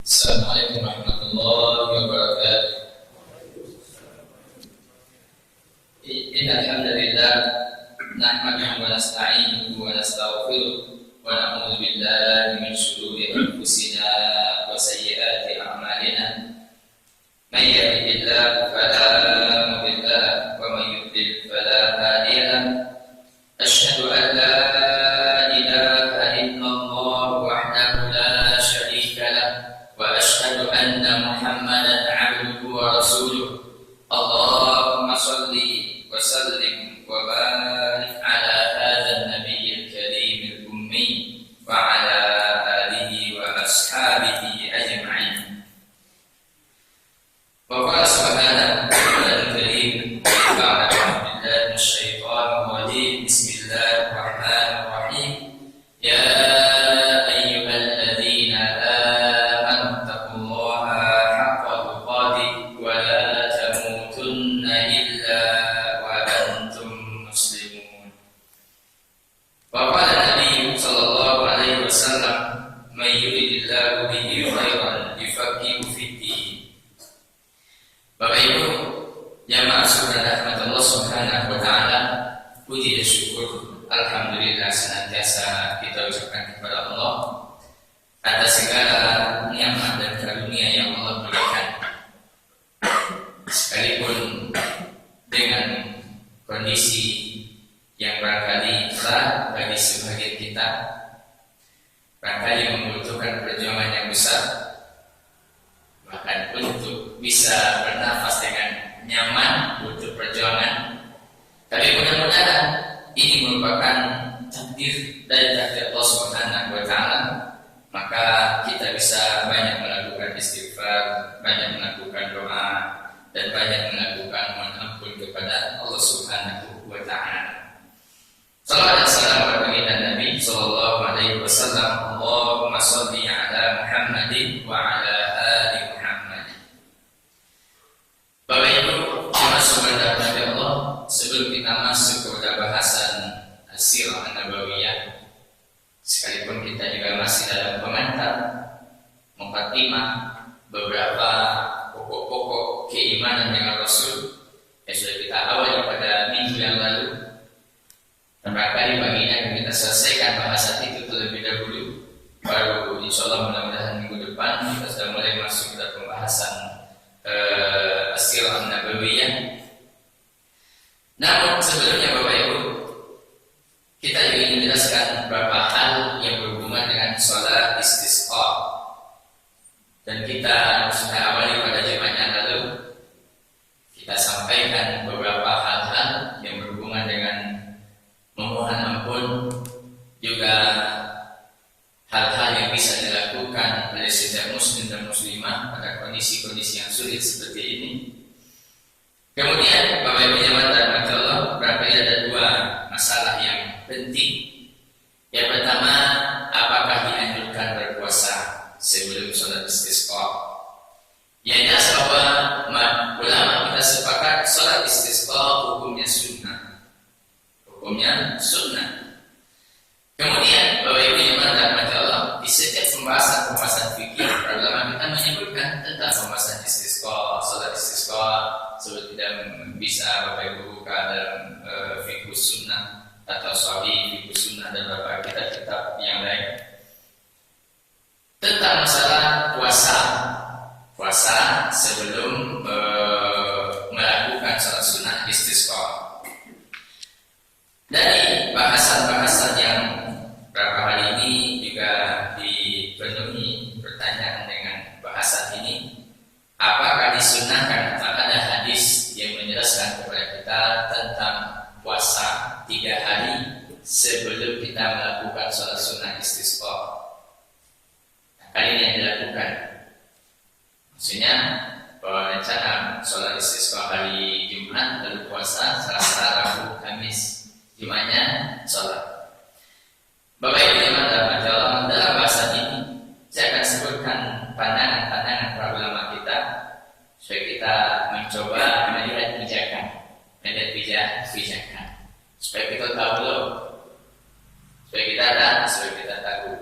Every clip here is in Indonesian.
Assalamualaikum warahmatullahi wabarakatuh. Innal hamdalillah nahmaduhu wa nasta'inuhu wa nastaghfiruh wa na'udzu billahi min shururi anfusina wa sayyiati a'malina. May yahdihillahu fala mudilla lahu wa may yudlil fala hadiya lahu. Asyhadu an la ilaha illallah wahdahu la syarika lahu wa asyhadu anna Muhammadan 'abduhu wa rasuluh. Allahumma shalli wa sallim wa barik ala hadzal nabiyil karimil ummi wa ala alihi wa ashabihi ajma'in. Wa qala subhanahu wa ta'ala karim ba'da billahi minasyaitonir rajim. Bismillahirrahmanirrahim. Ya Bapak Ibu jamaah saudara rahmatullah subhanahu wa ta'ala, puji dan syukur alhamdulillah senantiasa kita ucapkan kepada Allah atas segala nikmat dan karunia yang Allah berikan, sekalipun dengan kondisi yang barangkali telah bagi sebagian kita barangkali membutuhkan perjuangan yang besar, bahkan untuk bisa bernafas dengan nyaman butuh perjuangan. Tapi mudah-mudahan ini merupakan takdir dari takdir Allah Subhanahu wa ta'ala. Maka kita bisa banyak melakukan istighfar, banyak melakukan doa, dan banyak melakukan mohon ampun kepada Allah Subhanahu wa ta'ala. Salawat dan salam kepada Nabi sallallahu alaihi wasallam. Allahumma shalli ala Muhammadin wa ala ali Muhammad. Bapak Ibu, jemaah saudara Allah, sebelum kita masuk kepada bahasan Sirah An-Nabawiyah, sekalipun kita juga masih dalam pengantar mukadimah beberapa pokok-pokok keimanan dengan Rasul yang sudah kita awali pada minggu yang lalu, dan barangkali baginya kita selesaikan bahasan itu terlebih dahulu, baru insyaallah mudah-mudahan minggu depan kita sudah mulai masuk ke pembahasan Sirah An-Nabawiyah. Namun sebelumnya Bapak Ibu, kita ingin menjelaskan beberapa hal yang berhubungan dengan sholat istisqa, dan kita sudah awali pada Jumat yang lalu. Kita sampaikan beberapa hal-hal yang berhubungan dengan memohon ampun, juga hal-hal yang bisa dilakukan oleh setiap muslim dan muslimah pada kondisi-kondisi yang sulit seperti ini. Kemudian Bapak Ibu jemaah rahmatullah Allah, barangkali ada dua masalah yang penting. Yang pertama, apakah dianjurkan berpuasa sebelum sholat istisqa? Yang jelas bahwa ulama kita sepakat sholat istisqa hukumnya sunnah. Hukumnya sunnah. Kemudian Bapak Ibu jemaah rahmatullah Allah, di setiap pembahasan fikih ulama kita menyebutkan tentang pembahasan istisqa, sholat istisqa, seperti tidak bisa Bapak Ibu buka dalam fikih sunnah atau sahih fikih sunnah dan beberapa kitab-kitab yang lain tentang masalah puasa sebelum melakukan sholat sunnah istisqa. Dari bahasan-bahasan yang beberapa hari ini juga dipenuhi pertanyaan dengan bahasan ini, apakah disunahkan atau ada hadis yang menjelaskan kepada kita tentang puasa 3 hari sebelum kita melakukan sholat sunnah istisqa? Kali ini yang dilakukan, maksudnya bahwa rencana sholat istisqa hari Jumat, lalu puasa Selasa, Rabu, Kamis, Jumatnya sholat. Bapak Ibu jemaah rahmatullah, dalam bahasan ini saya akan sebutkan pandangan-pandangan para ulama kita supaya kita mencoba melihat pijakan, supaya kita tahu loh, supaya kita tahu.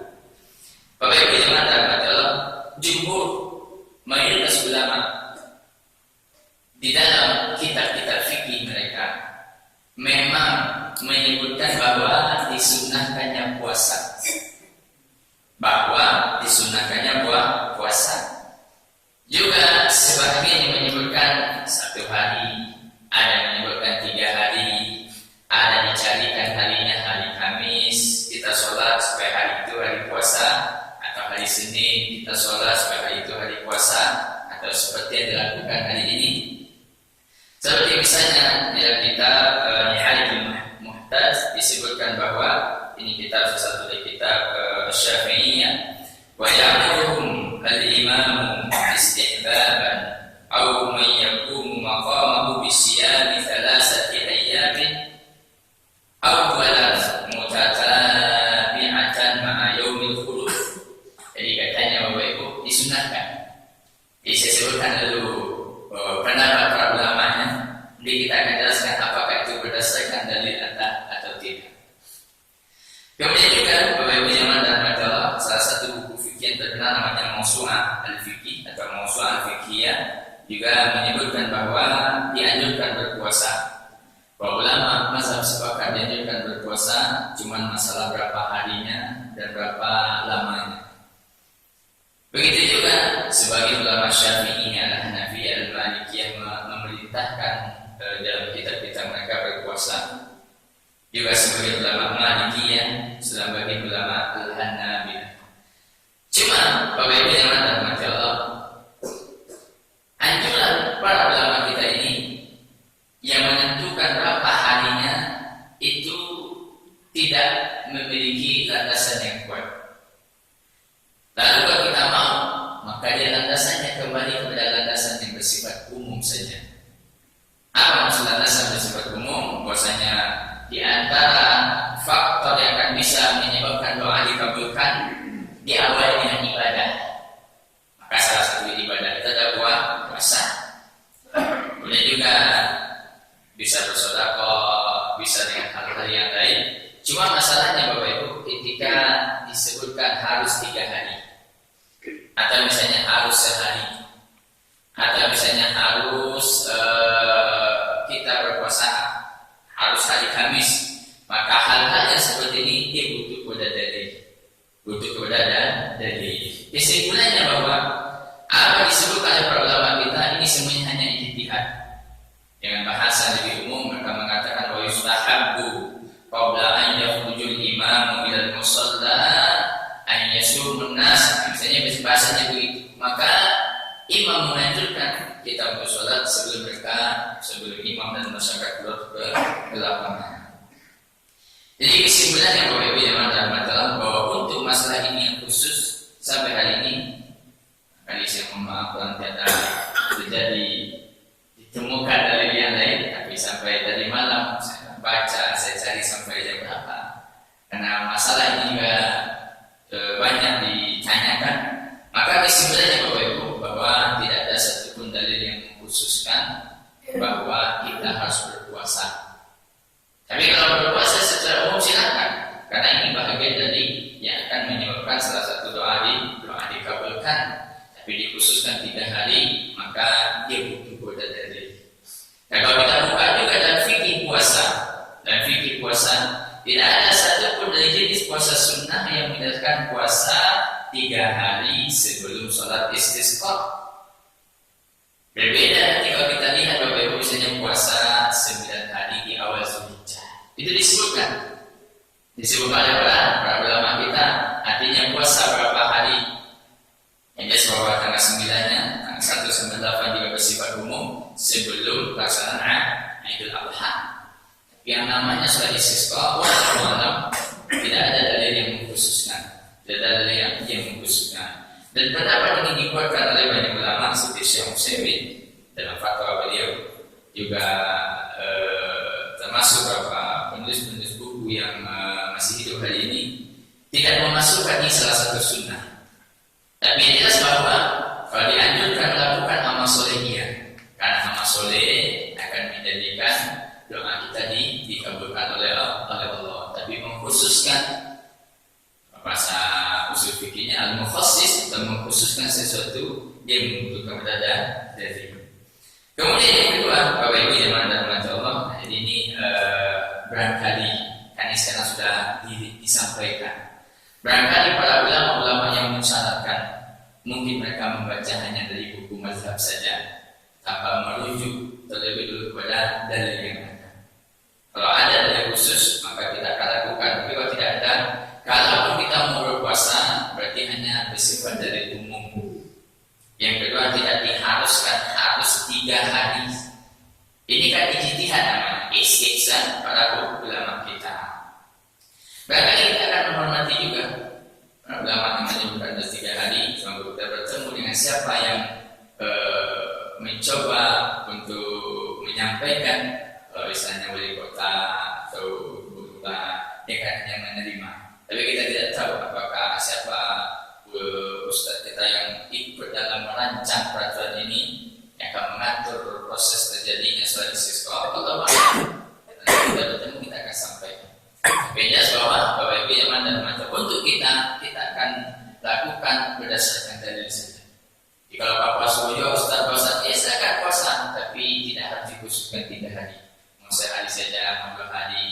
Bapak Ibu jemaah rahmatullah, jumhur mayoritas ulama di dalam kitab-kitab fikih mereka memang menyebutkan bahwa disunahkannya puasa. Puasa. Juga sebagian yang menyebutkan 1 hari, ada yang menyebutkan 3 hari, ada dicarikan harinya hari Kamis, kita sholat supaya hari itu hari puasa, atau hari Senin kita sholat supaya hari itu hari puasa, atau seperti yang dilakukan hari ini. Seperti misalnya dalam kitab Nihayatul Muhtaj disebutkan bahwa ini kitab satu dari kitab Syafi'iyah, wa ya'muruhum al-imamu istihbaban aw man yaqumu maqamahu bisiyami 3 ayyamin aw thalath mutatabi'atan ma'a yaumil khuluf. Jadi katanya Bapak Ibu disunahkan. Jadi saya sebutkan dulu pendapat para ulamanya. Nanti kita akan jelaskan apakah itu berdasarkan dalil atau tidak. Kemudian juga Bapak Ibu jemaah dan adalah salah satu buku fikih yang terkenal namanya Mawsu'ah al-Fiqih atau Mawsu'ah al-Fiqhiyah juga menyebutkan bahwa dianjurkan berpuasa. Para ulama mazhab sepakat dianjurkan berpuasa, cuman masalah berapa harinya dan berapa lamanya. Begitu juga sebagai ulama Syafi'i al-Hanafi al-Maliki yang memerintahkan dalam kitab-kitab mereka berpuasa. Juga sebagai ulama Malikiyah, sebagai ulama al-Hanafi. Cuma Bapak Ibu yang dirahmati Allah, anjuran para ulama kita ini yang menentukan berapa harinya itu tidak memiliki landasan yang kuat. Lalu kalau kita mau, maka dia landasannya kembali kepada landasan yang bersifat umum saja. Apa maksud landasan bersifat umum? Bahwasanya di antara faktor yang akan bisa menyebabkan doa dikabulkan diawali dengan ibadah. Maka salah satu ibadah itu adalah puasa. Kemudian juga bisa bersedekah, bisa dengan hal-hal yang lain. Cuma masalahnya Bapak Ibu, ketika disebutkan harus 3 hari, atau misalnya harus sehari, atau misalnya harus kita berpuasa harus hari Kamis, maka hal-hal yang seperti ini dia butuh kepada dalil. Kesimpulannya bahwa apa disebutkan oleh para ulama kita ini semuanya hanya ijtihad. Dengan bahasa lebih umum mereka mengatakan wa yustahabbu qabla an yakhrujul imamu ilal musalla an yasumun nas, misalnya bahasanya begitu. Maka imam menganjurkan kita bersolat sebelum imam dan masyarakat keluar ke lapangan. Jadi kesimpulannya Bapak Ibu yang dirahmati bahwa untuk masalah ini yang khusus sampai hari ini, kali saya mohon maaf kalau tidak terjadi ditemukan dari yang lain, tapi sampai tadi malam saya baca, saya cari sampai jam berapa, karena masalah ini juga banyak ditanyakan. Maka kesimpulannya Bapak Ibu bahwa tidak ada satupun dalil yang mengkhususkan bahwa kita harus berpuasa. Tapi kalau berpuasa secara umum silakan, karena ini bahagian dari yang akan menyebabkan salah satu doa dikabulkan. Tapi dikhususkan 3 hari, maka dia butuh dalil. Nah kalau kita buka juga dalam fikih puasa, tidak ada satupun dari jenis puasa sunnah yang menjelaskan puasa 3 hari sebelum sholat istisqa. Berbeda ketika kita lihat Bapak Ibu misalnya puasa 9 hari di awal Zulhijjah. Itu disebutkan oleh para ulama kita. Artinya puasa berapa hari? Yang jelas bahwa tanggal 9-nya, tanggal 1 sampai 8 juga bersifat umum sebelum pelaksanaan Idul Adha. Tapi yang namanya sholat istisqa malam tidak ada dalil yang mengkhususkan. Dan pendapat ini dikuatkan oleh banyak ulama seperti Syekh Utsaimin dalam fatwa beliau, juga termasuk beberapa penulis buku yang masih hidup hari ini, tidak memasukkan ini salah satu sunnah. Tapi yang jelas bahwa kalau dianjurkan melakukan amal solehiyah, karena amal soleh akan menjadikan doa kita dikabulkan oleh Allah. Tapi mengkhususkan puasa usul fikihnya al-mukhassis, atau mengkhususkan sesuatu yang membutuhkan kepada dalil. Kemudian yang kedua, Bapak Ibu yang dirahmati Allah, ini barangkali kan sekarang sudah disampaikan. Barangkali para ulama-ulama yang mensyaratkan mungkin mereka membaca hanya dari buku mazhab saja tanpa merujuk terlebih dulu kepada dalil yang ada. Kalau ada dalil khusus maka kita akan lakukan. Tapi kalau tidak ada, kalau kita mau berpuasa berarti hanya bersifat dari umum. Yang kedua, tidak diharuskan harus 3 hari. Ini kan ijtihad namanya, istihsan para ulama kita. Barangkali kita akan menghormati juga para ulama yang menyebutkan 3 hari. Semoga kita bertemu dengan siapa yang mencoba untuk menyampaikan, misalnya wali kota atau guru yang hanya menerima. Tapi kita tidak tahu apakah siapa ustaz kita yang ikut dalam merancang peraturan ini yang akan mengatur proses terjadinya sholat istisqa. Kalau kita bertemu kita akan sampaikan. Tapi jelas bahwa Bapak Ibu yang mana untuk kita akan lakukan berdasarkan dalil saja. Jadi kalau Pak puasa ustaz puasa, ya silakan puasa, tapi tidak harus dikhususkan 3 hari. Mau sehari saja, mau 2 hari,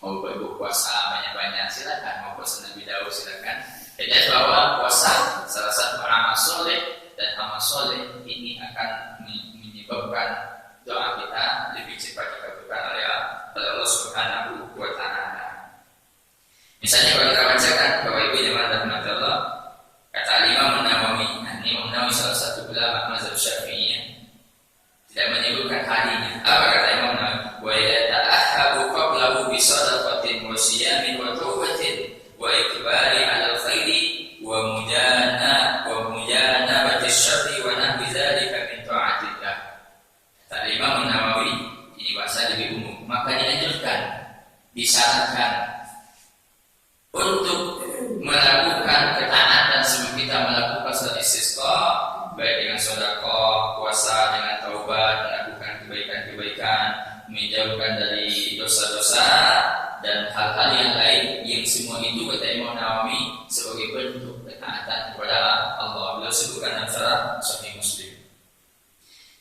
mau berpuasa banyak-banyak silakan, mau puasa Nabi Daud silakan. Jadi bahwa puasa salah satu amal soleh, dan amal soleh ini akan menyebabkan doa kita lebih cepat dikabulkan oleh Allah Subhanahu wa Ta'ala. Misalnya kalau kita bacakan Bapak Ibu yang dirahmati Allah, kata Imam Nawawi, Imam Nawawi salah satu ulama mazhab Syafi'iyah, tidak menyebutkan harinya. Apa kata Imam Nawawi? Wa yata'ahhabu qablahu bi shadaqatin wa siyamin wa tawbatin wa ikbari 'ala al-khairi wa mujanabati syarri wa nahwi dzalika min ta'atillah. Kata Imam Nawawi, ini bahasa lebih umum, maka dianjurkan, disyaratkan untuk melakukan ketaatan sebelum kita melakukan sholat istisqa, baik dengan sedekah, puasa, dengan taubat, melakukan kebaikan-kebaikan, menjauhkan dari dosa-dosa dan hal-hal yang lain, yang semua itu kata Imam Nawawi sebagai bentuk ketaatan kepada Allah. Beliau sebutkan dalam syarah Sahih Muslim.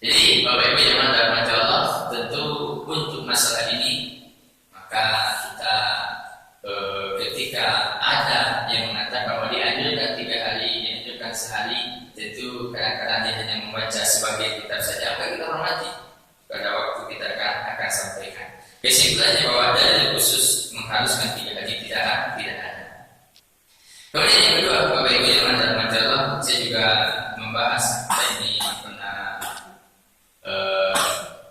Jadi Bapak Ibu yang dirahmati Allah, tentu untuk masalah ini maka kita ketika ada yang mengatakan bahwa dianjurkan 3 hari, dianjurkan sehari, tentu kadang-kadang dia hanya membaca sebagai kitab saja. Apa kita hormati? Pada waktu kita akan sampaikan. Kesimpulannya bahwa dalil khusus mengharuskan 3 hari tidak ada. Kemudian yang kedua, Bapak Ibu yang dirahmati Allah, saya juga membahas ini pernah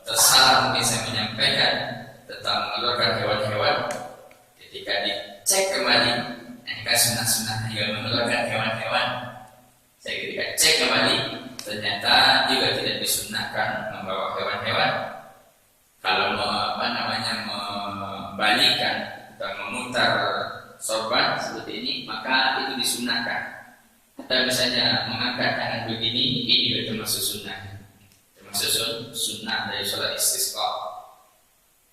tersalah mungkin saya menyampaikan tentang mengeluarkan hewan-hewan. Ketika dicek kembali, ini kan sunnah-sunnah juga mengeluarkan hewan-hewan. Saya ketika cek kembali, ternyata juga tidak disunnahkan membawa hewan-hewan. Kalau membalikan atau memutar sorban seperti ini, maka itu disunnahkan. Atau misalnya mengangkat tangan begini, ini juga termasuk sunnah. Termasuk sunnah dari sholat istisqa.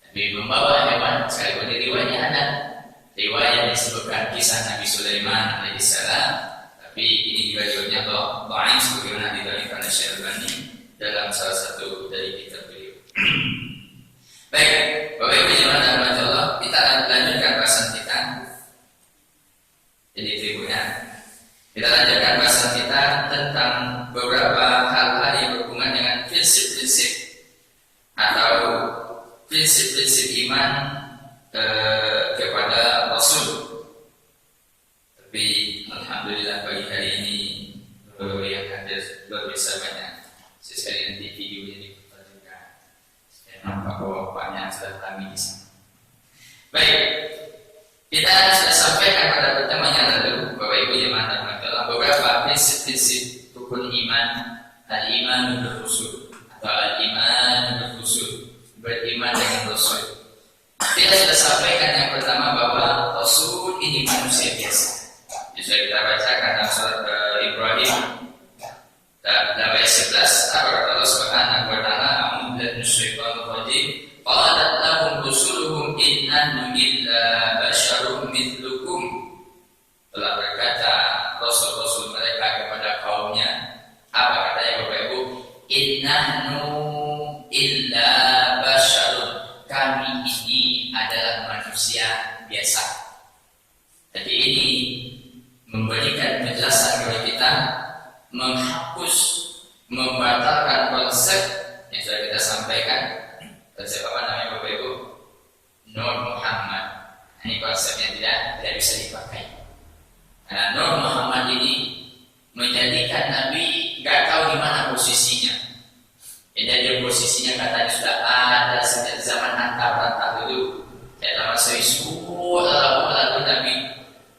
Tapi membawa hewan, sekalipun di riwayatnya ada riwayat disebutkan kisah Nabi Sulaiman alaihissalam, tapi ini juga riwayatnya dhaif sebagaimana diterangkan oleh Syekh Albani dalam salah satu dari kitab beliau. Baik, Bapak Ibu yang dirahmati Allah, kita lanjutkan bahasan kita. Jadi tribunnya, kita lanjutkan bahasan kita tentang beberapa hal-hal yang berhubungan dengan prinsip-prinsip atau prinsip-prinsip iman kepada Rasul. Tapi alhamdulillah pagi hari ini yang hadir luar biasa banyak. Sekali nanti videonya diputar juga. Saya nampak bahwa bapaknya sudah kami di sana. Baik, kita sudah sampaikan pada pertemuan yang lalu, Bapak Ibu yang dirahmati Allah, beberapa prinsip-prinsip rukun iman, al-iman bil-rusul atau al-iman bil-rusul, beriman dengan Rasul. Kita sudah sampaikan yang pertama bahwa Rasul ini manusia biasa. Bisa kita bacakan dalam surat Ibrahim dalam ayat 11, apa kata Allah Subhanahu wa Ta'ala, a'udzu billahi minasyaitonir rajim, qalat lahum rusuluhum inna illa basyarun mithlukum. Telah berkata Rasul Apa katanya Bapak Ibu? Innahnu illa basyarun. Kami ini adalah manusia biasa. Jadi ini memberikan penjelasan kepada kita, menghapus, membatalkan konsep yang sudah kita sampaikan. Konsep apa namanya Bapak Ibu? Nur Muhammad. Ini konsep yang tidak bisa dipakai. Karena Nur Muhammad ini menjadikan Nabi gak tahu di mana posisinya. Jadi posisinya katanya sudah ada sejak zaman hantar-hantar dulu. Dalam masa itu lalu Nabi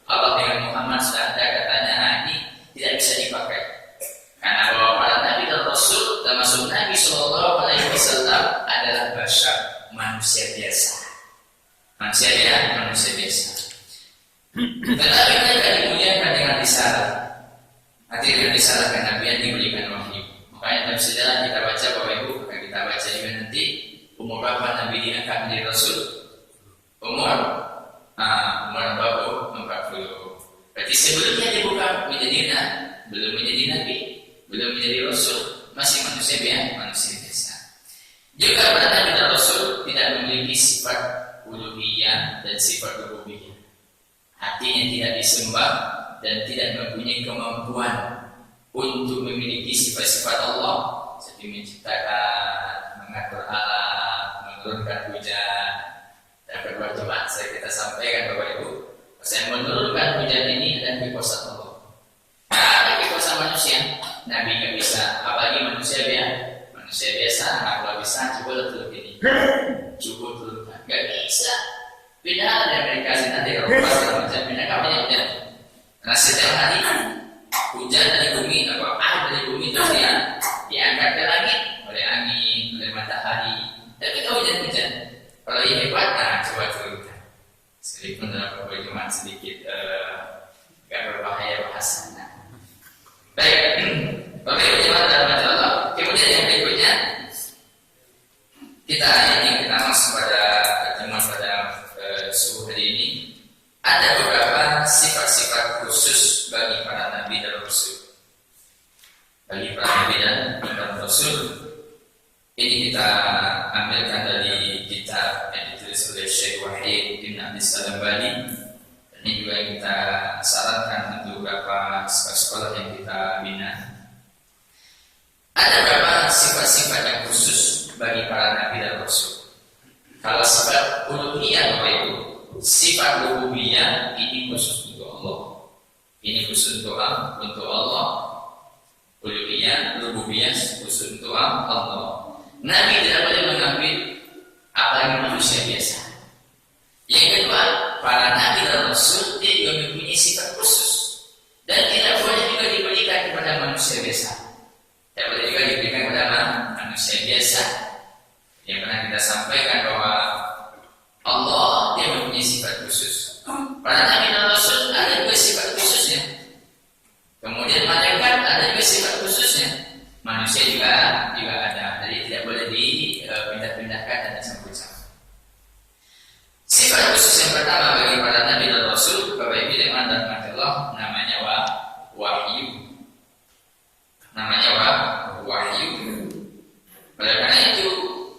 Allah dengan Muhammad sudah ada katanya. Nah, ini tidak bisa dipakai. Karena bahwa para Nabi dan Rasul termasuk Nabi Sallallahu Alaihi Wasallam adalah basyar, manusia biasa. Manusia biasa. Tetapi mereka dimuliakan dengan risalah. Artinya dengan risalah karena Nabi yang diberikan wahyu. Makanya dalam sejarah kita baca Bapak Ibu, akan kita baca juga nanti umur berapa Nabi diangkat menjadi Rasul? Umur 40. Berarti sebelumnya dia bukan belum menjadi Nabi, belum menjadi Rasul, masih manusia biasa. Juga para Nabi dan Rasul tidak memiliki sifat uluhiyah dan sifat rububiyah. Artinya tidak disembah dan tidak mempunyai kemampuan untuk memiliki sifat-sifat Allah seperti menciptakan, mengatur alam, menurunkan hujan. Dan kedua coba kita sampaikan Bapak Ibu, saya menurunkan hujan ini adalah kekuasaan Allah. Ada kekuasaan manusia, Nabi nggak bisa, apalagi manusia biasa. Nah, kalau bisa coba turun ini, cukup turunkan, nggak bisa. Pindah dari Amerika nanti kalau pasal hujan pindah kapan hujan? Nah setiap hari hujan dari bumi atau air dari bumi terus diangkat ke langit oleh angin, oleh matahari. Tapi kalau hujan, kalau yang hebat, nah coba turunkan. Sekalipun dalam cuma sedikit gak berbahaya bahasanya. Baik, Bapak Ibu jemaah dalam Allah. Kemudian yang berikutnya kita masuk pada pertemuan pada subuh hari ini. Ada beberapa sifat-sifat khusus bagi para Nabi dan Rasul. Bagi para Nabi dan Rasul ini kita ambilkan dari kitab yang ditulis oleh Syekh Wahid bin Abdul Salam Bali. Ini juga yang kita sarankan untuk beberapa sekolah yang kita bina. Ada beberapa sifat-sifat yang khusus bagi para Nabi dan Rasul. Kalau sifat uluhiyah Bapak Ibu, sifat rububiyah ini khusus untuk Allah. Ini khusus untuk Allah. Uluhiyah, rububiyah khusus untuk Allah. Nabi tidak boleh mengambil apalagi manusia biasa. Yang kedua, para Nabi dan Rasul dia juga mempunyai sifat khusus dan tidak boleh juga diberikan kepada manusia biasa. Tidak boleh juga diberikan kepada manusia biasa. Yang pernah kita sampaikan bahwa Allah dia mempunyai sifat khusus. Para Nabi dan Rasul ada juga sifat khususnya. Kemudian malaikat ada juga sifat khususnya. Manusia juga ada. Jadi tidak boleh dipindah-pindahkan dan dicampur-campur. Sifat khusus yang pertama bagi para Nabi dan Rasul, Bapak Ibu yang dan Allah, namanya wahyu. Namanya wahyu. Oleh karena itu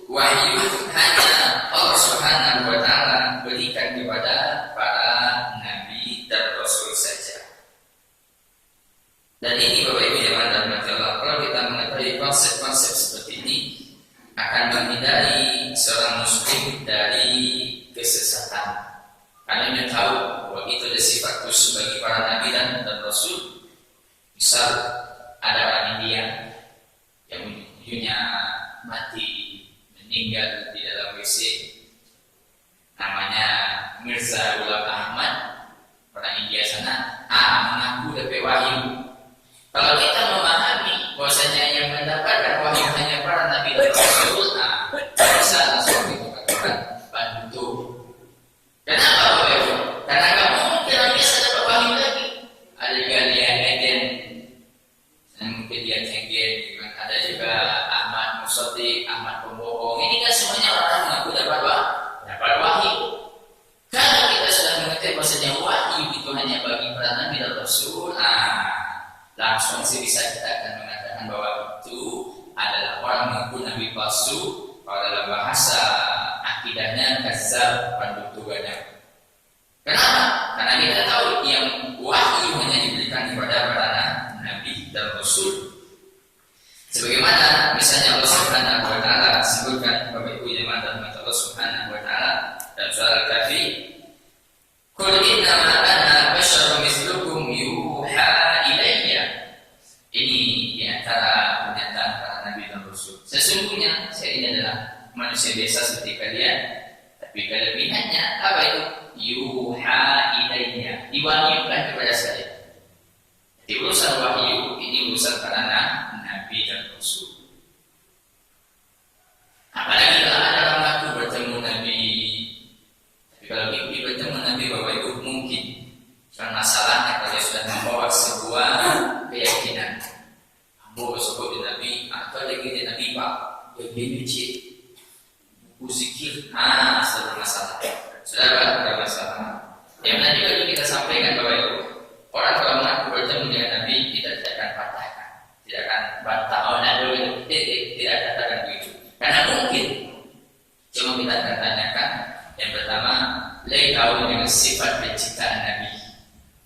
wahyu hanya Allah Subhanahu wa Ta'ala berikan kepada para Nabi dan Rasul saja. Dan ini Bapak Ibu yang dan Allah, kalau kita mengetahui konsep-konsep seperti ini akan menghindari seorang muslim dari kesesatan. Karena dia tahu bahwa itu adalah sifat khusus bagi para Nabi dan Rasul. Misal ada orang India yang ujungnya mati, meninggal di dalam WC, namanya Mirza Ghulam Ahmad, orang India sana, mengaku dapat wahyu. Kalau kita memahami bahwasanya yang mendapatkan wahyu hanya para Nabi dan Rasul, bisa langsung kita katakan bantu. Kenapa Bapak Ibu? Karena kamu mungkin biasa dapat wahyu lagi. Ada juga Lian mungkin dia cenggen, ada juga Ahmad Musoti, Ahmad Pembohong. Ini kan semuanya orang mengaku dapat wahyu. Kalau kita sudah mengerti bahwasanya wahyu itu hanya bagi para Nabi dan Rasul, langsung sih bisa kita akan mengatakan bahwa palsu, kalau dalam bahasa akidahnya kadzdzab, pendusta ganda. Kenapa? Karena kita tahu yang wahyu hanya diberikan kepada para nabi dan rasul. Sebagaimana misalnya Allah Subhanahu wa taala sebutkan Bapak Ibu jemaah dan Allah Subhanahu wa taala dalam surah Al-Kahfi, "Qul innama ana basyarun mithlukum yuha ilayya." Ini di antara pernyataan para nabi dan rasul. Sesungguhnya saya ini adalah manusia biasa seperti kalian, tapi kelebihannya apa itu? Yuha ilayya, diwahyukan kepada saya. Di urusan wahyu ini urusan para nabi dan rasul. Apalagi kalau ada orang ngaku bertemu nabi. Tapi kalau mimpi bertemu nabi, Bapak Ibu, mungkin karena masalahnya kalau dia sudah membawa sebuah keyakinan. Ambo sebut di nabi atau lagi di nabi Pak, begini cik, buku zikir, selalu masalah. Sudah ada masalah. Yang nanti lagi kita sampaikan Bapak Ibu, orang kalau mengaku bertemu dengan nabi, kita tidak akan patahkan, tidak akan bantah. Tidak katakan begitu. Karena mungkin cuma kita akan tanyakan yang pertama, tahu dengan sifat penciptaan nabi.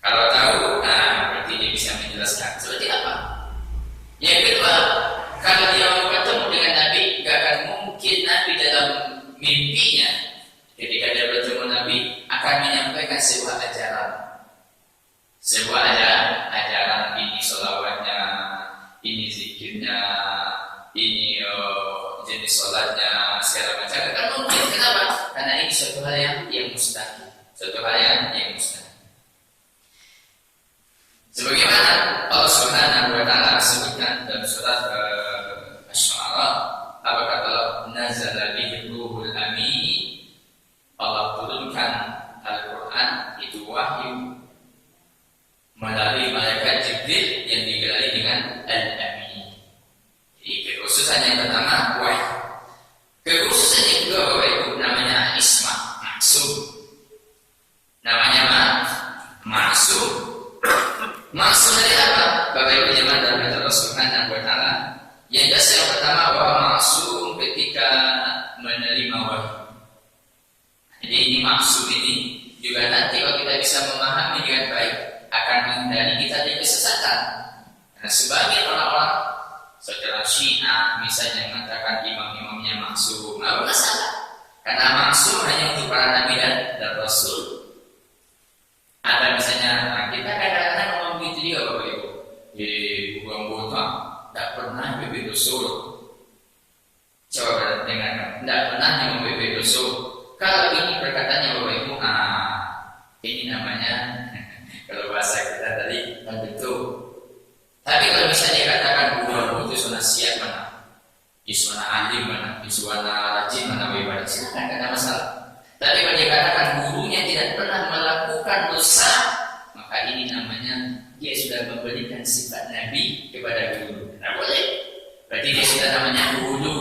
Kalau tahu, berarti dia bisa menjelaskan seperti apa. Yang kedua, kalau dia mau bertemu dengan nabi, gak akan mungkin nabi dalam mimpinya ketika dia bertemu nabi akan menyampaikan sebuah ajaran. Sebuah ajaran ini sholawatnya, ini zikirnya, ini jenis sholatnya, segala macam. Kan mungkin, kenapa? Karena ini suatu hal yang mustahil. Suatu hal yang mustahil. Sebagaimana Allah Subhanahu wa taala sebutkan dalam surat Asy-Syu'ara, apa kata Allah? Nazala bihi ruhul amin. Allah turunkan Al-Qur'an itu wahyu melalui malaikat Jibril yang digelari dengan Al-Amin. Jadi kekhususan yang pertama wahyu. Kekhususan yang kedua Bapak Ibu namanya isma, maksum. Namanya maksum. Maksum dari apa? Bapak Ibu jemaah dan Allah Subhanahu wa taala. Yang jelas yang pertama bahwa maksum ketika menerima wahyu. Jadi ini maksum ini juga nanti kalau kita bisa memahami dengan baik akan menghindari kita dari kesesatan. Karena sebagian orang-orang secara Syiah misalnya mengatakan imam-imamnya maksum, apa masalah? Karena maksum hanya untuk para nabi dan rasul. Ada misalnya kita kadang-kadang ngomong begitu juga Bapak Ibu. Di buang buta tidak pernah bebek rasul. Coba dengarkan, tidak pernah yang bebek rasul. Kalau ini perkataannya Bapak Ibu, ini namanya kalau bahasa kita tadi betul. Tapi kalau misalnya dikatakan guru itu sudah siap mana, iswana alim mana, iswana rajin mana, bebas, silakan, tidak ada masalah. Tapi kalau dikatakan gurunya tidak pernah melakukan dosa, maka ini namanya dia sudah memberikan sifat nabi kepada guru. Tidak boleh. Berarti dia sudah namanya guru.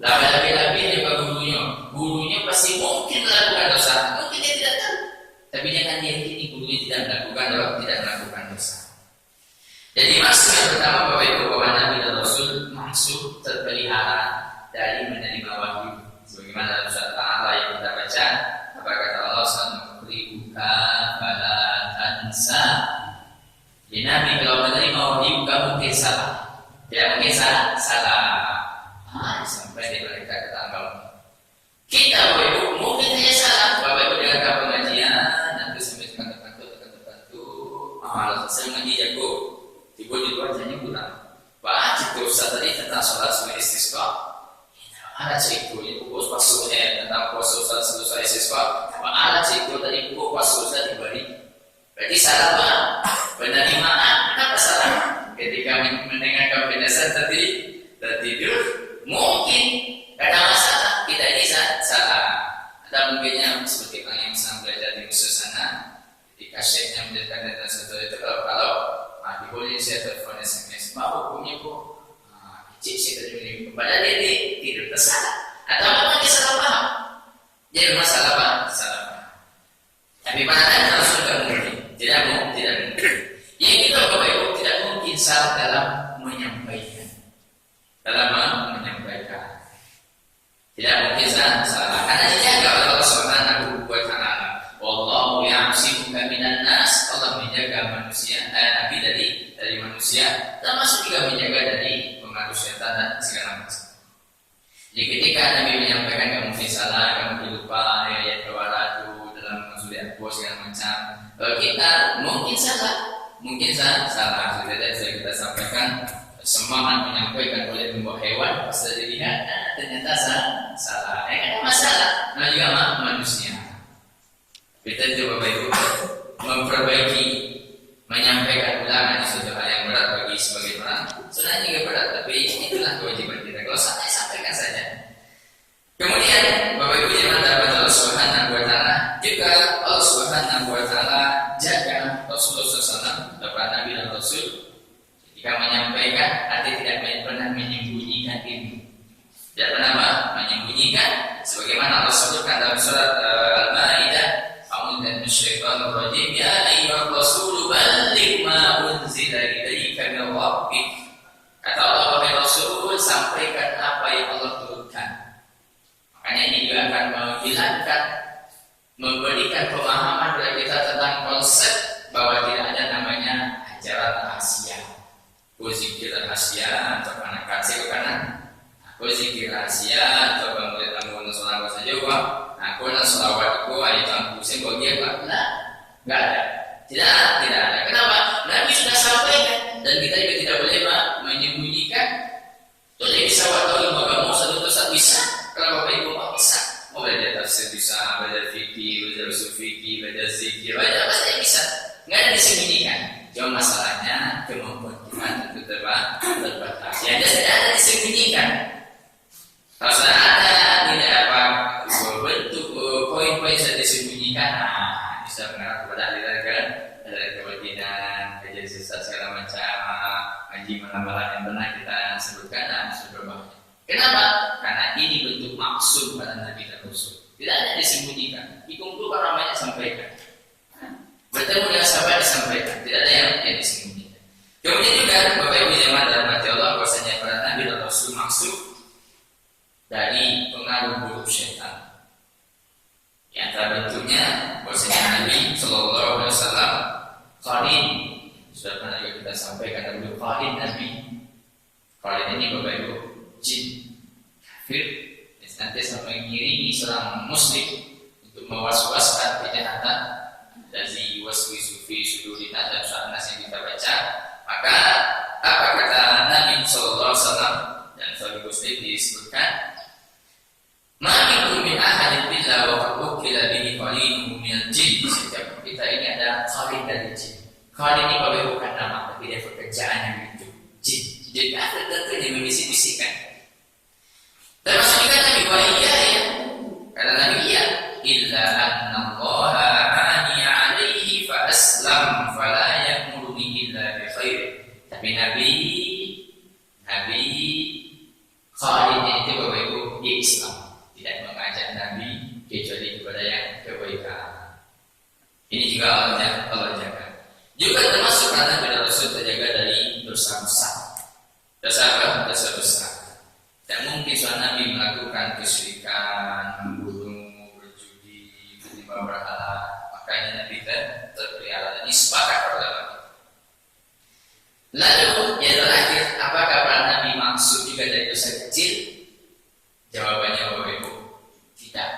Lebih-lebih daripada gurunya. Gurunya pasti mungkin melakukan dosa, mungkin dia tidak tahu. Tapi jangan diyakini gurunya tidak melakukan dosa. Jadi maksud yang pertama Bapak Ibu bahwa Nabi dan Rasul maksud terpelihara dari menerima wahyu. Sebagaimana dalam surat Al-A'la yang kita baca, apa kata Allah Subhanahu fala tansa. Jadi Nabi kalau menerima wahyu kamu mungkin salah. Tidak mungkin salah. Sampai di mereka kata Allah. Kita Bapak Ibu mungkin saja salah. Bapak Ibu dengarkan pengajian nanti sampai terbantu. Saya mengaji jago. Tiba di luar hanya kurang. Wajib Ustaz tadi tentang sholat sunat istisqa. Ada cerita itu bos pasuknya tentang puasa Ustaz selesai istisqa. Ada cerita tadi bos puasa Ustaz diberi. Berarti salah Pak. Penerimaan kenapa salah? Ketika mendengarkan penjelasan tadi tertidur, mungkin ada masalah. Kita ini salah. Ada mungkinnya seperti orang yang sedang belajar di musuh sana. Ketika syekhnya menjelaskan tentang sesuatu itu kalau boleh saya telepon SMS, hukumnya kok cik saya tadi menerima. Padahal dia tidak tersalah. Atau memang dia salah paham. Jadi masalah apa? Salah paham. Tapi pandangan Rasul tidak mungkin. Tidak mungkin. Yang itu Bapak Ibu tidak mungkin salah dalam menyampaikan. Tidak mungkin salah. Karena dijaga oleh Allah Subhanahu wa taala. Wallahu ya'simuka minan nas. Allah menjaga manusia, Nabi dari manusia, termasuk juga menjaga dari pengaruh setan dan segala macam. Jadi ketika Nabi menyampaikan kamu mungkin salah, kamu lupa ayat kewalatu dalam surat Al segala macam, kita mungkin salah. Sudah kita sampaikan, semangat menyampaikan oleh membawa hewan, pas dilihat ternyata salah. Ada masalah. Nah juga manusia. Kita coba baik memperbaiki, menyampaikan ulangan di suatu hal yang berat bagi sebagian orang. Sebenarnya juga berat, tapi itulah kewajiban kita. Kalau santai sampaikan saja. Kemudian Bapak Ibu yang Allah Subhanahu wa taala, juga Allah Subhanahu wa taala jaga Rasulullah SAW, Bapak Nabi dan Rasul, ketika menyampaikan hati tidak pernah menyembunyikan ilmu. Tidak pernah menyembunyikan, sebagaimana Allah sebutkan dalam surat Al-Maidah, "A'udzu minasyaitonir rajim, ya ayyuhar rasul balligh ma unzila ilaika min rabbik." Kata Allah, wahai Rasul, sampaikan apa yang Allah turunkan. Makanya ini juga akan menghilangkan, memberikan pemahaman kepada kita tentang konsep bahwa tidak ada namanya ajaran rahasia. Aku zikir rahasia atau anak kasih ke kanan. Aku zikir rahasia atau murid tamu salawat saja kok. Aku nak salawat aku ayat aku sembah dia kok. Enggak ada. Tidak ada. Kenapa? Nabi sudah sampaikan dan kita juga tidak boleh menyembunyikan. Jadi bisa waktu ilmu agama satu persatu bisa. Kalau Bapak Ibu mau bisa. Mau belajar tafsir bisa, belajar fikih, belajar usul fikih, belajar zikir, belajar apa saja bisa. Enggak ada disembunyikan. Cuma masalahnya kemampuan kita tentu terbatas. Ya, tidak ada disembunyikan. Kalau sudah ada tidak apa bentuk poin-poin sudah disembunyikan, bisa mengarah kepada aliran kebatinan, kajian sesat segala macam, ngaji malam-malam yang pernah kita sebutkan dan sebagainya. Kenapa? Karena ini bentuk maksud pada Nabi dan Rasul. Tidak ada disembunyikan. Dikumpulkan ramainya sampaikan. Bertemu dengan sahabat disampaikan, tidak ada yang disembunyikan. Kemudian juga Bapak Ibu jemaah dalam hati Allah, bahwasanya para Nabi dan Rasul maksud dari pengaruh buruk syaitan. Yang terbentuknya bahwasanya Nabi Sallallahu Alaihi Wasallam qarin, sudah pernah juga kita sampaikan tentang qarin Nabi. Qarin ini Bapak Ibu jin kafir nanti sampai mengiringi seorang muslim untuk mewas-waskan kejahatan dari waswisu fi sudurina dan suara nas yang kita baca. Maka apa kata Nabi Sallallahu Alaihi Wasallam dan Sahih Muslim disebutkan, "Ma minkum min ahadin illa wa qad ukila bihi qarinun minal jin." Setiap kita ini ada qarin dari jin. Qarin ini bukan nama, tapi dia pekerjaannya itu jin. Jadi ada tentunya membisik-bisikkan. Termasuk juga Nabi Wahiyah ya. Kata Nabi ya, "Illa anna Allah Islam fala ya'muruni illa bi khair." Tapi Nabi Khalid itu Bapak Ibu Islam tidak mengajak Nabi kecuali kepada yang kebaikan. Ini juga Allah jaga. Juga termasuk karena Nabi Rasul terjaga dari dosa besar. Dosa besar. Tidak mungkin seorang Nabi melakukan kesyirikan, membunuh, berjudi, menyembah berhala. Makanya Nabi terpelihara dan sepakat pada Nabi. Lalu yang terakhir, apakah para Nabi maksud juga dari dosa kecil? Jawabannya Bapak Ibu, tidak.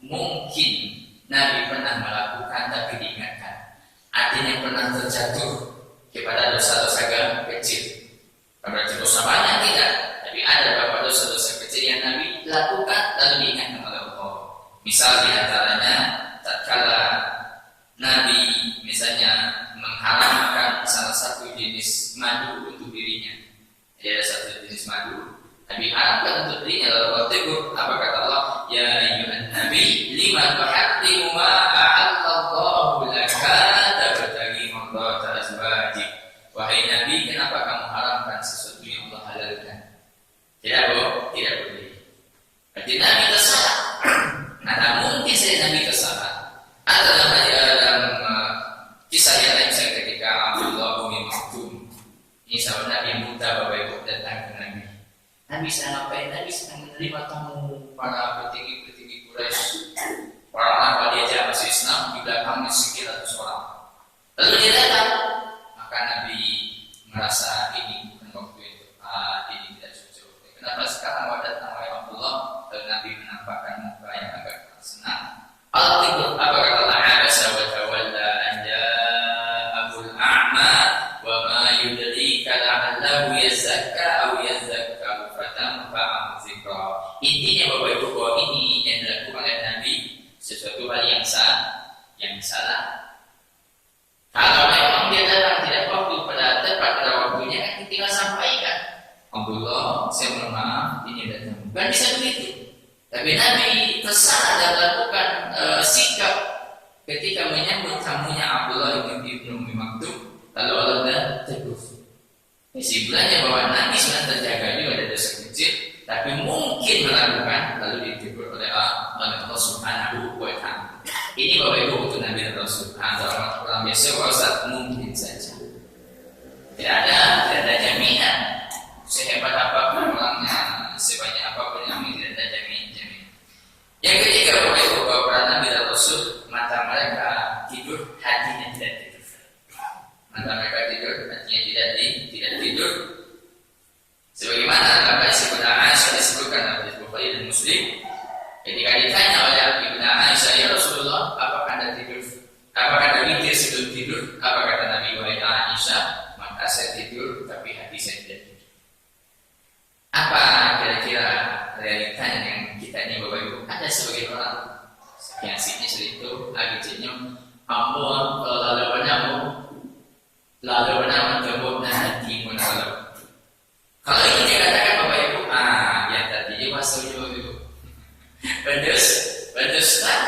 Mungkin Nabi pernah melakukan tapi diingatkan. Artinya pernah terjatuh kepada dosa-dosa kecil. Berarti dosa banyak tidak, tapi ada beberapa dosa-dosa kecil yang Nabi lakukan lalu diingatkan oleh Allah. Misal diantaranya tatkala Nabi misalnya mengharamkan salah satu jenis madu untuk dirinya. Jadi ada satu jenis madu Nabi haramkan untuk dirinya, lalu Allah tegur. Apa kata Allah? Ya ayyuhan nabi lima tuharrimu ma a'allallahu laka tabtaghi mardata azwajik. Wahai Nabi, kenapa kamu haramkan sesuatu yang Allah halalkan? Tidak boleh. Berarti Nabi tersalah. Karena mungkin saya Nabi tersalah. Ada dalam kisah yang lain ketika Abdullah bin Maktum, ini sahabat Nabi muda Bapak Ibu datang ke Nabi. Nabi sedang ngapain? Nabi sedang menerima tamu para petinggi-petinggi Quraisy. Para apa diajak masuk Islam di belakangnya sekian ratus orang. Lalu dia datang, maka Nabi merasa ini bukan waktu itu. Ini tidak cocok. Kenapa sekarang awak datang wahai Abdullah? Lalu Nabi menampakkan muka yang agak senang. Al-Tibur, apa kata Allah? Abasa wa tawalla anja abul a'ma wa ma yudrika la'allahu yazakka aw yazakka fatanfa'ahu dzikra. Intinya Bapak Ibu bahwa ini yang dilakukan oleh Nabi sesuatu hal yang salah. Kalau memang dia datang tidak waktu tepat pada waktunya, kan tinggal sampaikan. Abdullah, saya mohon maaf, ini datang. Bukan bisa begitu. Tapi Nabi tersalah dan melakukan sikap ketika menyambut tamunya Abdullah bin Ummi Maktum. Lalu Allah tegur. Kesimpulannya bahwa Nabi sudah terjaga juga dari dosa kecil, tapi mungkin melakukan lalu ditegur oleh Allah Subhanahu wa Ta'ala. Ini Bapak Ibu untuk Nabi dan Rasul. Antara orang biasa Ustaz mungkin saja. Tidak ada jaminan. Sehebat apapun orangnya, sebanyak apapun yang tidak ada jaminan. Yang ketiga Bapak Ibu bahwa para Nabi dan Rasul mata mereka tidur, hatinya tidak tidur. Mata mereka tidur, hatinya tidak tidur. Sebagaimana apa disebut Aisyah disebutkan oleh Bukhari dan Muslim. Ketika ditanya oleh Ibnu Aisyah, ya Rasulullah, apakah Anda tidur? Apakah Anda witir sebelum tidur? Apa kata Nabi? Wahai Aisyah, maka saya tidur, tapi hati saya tidak tidur. Apa kira-kira realitanya yang kita ini Bapak Ibu? Ada sebagian orang yang aslinya itu agaknya ambon lalu benar tembok dan hati pun lalu. Kalau ini dia katakan Bapak Ibu, yang tadi masuk juga itu. Pedes tak?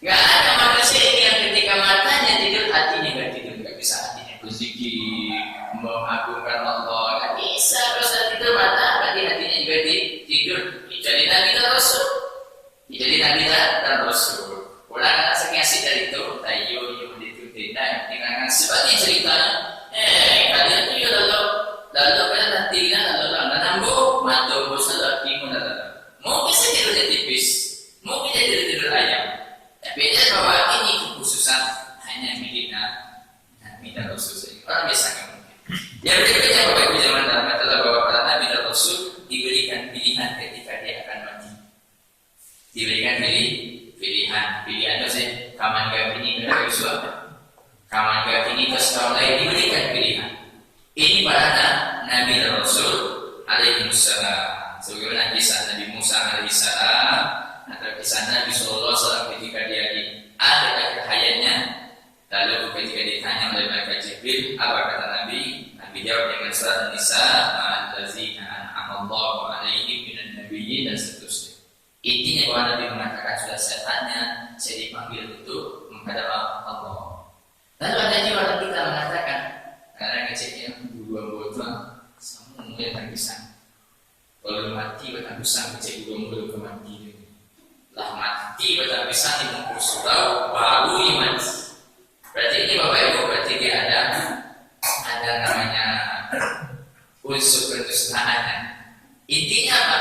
Nggak ada manusia ini yang ketika matanya tidur, hatinya nggak tidur, nggak bisa hatinya berzikir, mengagungkan Allah, nggak bisa. Kalau sudah tidur mata, berarti hatinya juga tidur. Jadi Nabi dan Rasul. Ulang saking asik dari itu, tayo itu tidak dengan sebagai ceritanya. Kalian itu lalu kan nanti lalu nambung matu bosan lagi mungkin saya tidurnya tipis, mungkin dia tidur ayam. Tapi dia bahwa ini kekhususan hanya milik Nabi dan Rasul saja. Orang biasa nggak mungkin. Yang berikutnya Bapak Ibu zaman dahulu adalah bahwa para Nabi dan Rasul diberikan pilihan ketika dia akan mati. Diberikan pilihan itu sih. Kaman gak ini ada visual. Kaman gak ini terus tahun lain diberikan pilihan. Ini para Nabi dan Rasul alaihi wassalam. Sebagaimana kisah Nabi Musa alaihissalam atau kisah Nabi Sallallahu Alaihi Wasallam ketika dia di akhir hayatnya, lalu ketika ditanya oleh malaikat Jibril, apa kata Nabi? Nabi jawab dengan surat An-Nisa, "Ma'allazina an'amallahu 'alaihim minan nabiyyin" dan seterusnya. Intinya bahwa Nabi mengatakan sudah saya tanya, saya dipanggil untuk menghadap Allah. Lalu ada juga orang kita mengatakan, karena kecilnya dua botol, sama mungkin tak bisa. Kalau mati batang pisang kecil belum mati. Lah mati batang pisang di bungkus surau baru mati. Berarti ini Bapak Ibu berarti dia ada namanya unsur kedustaan. Intinya apa?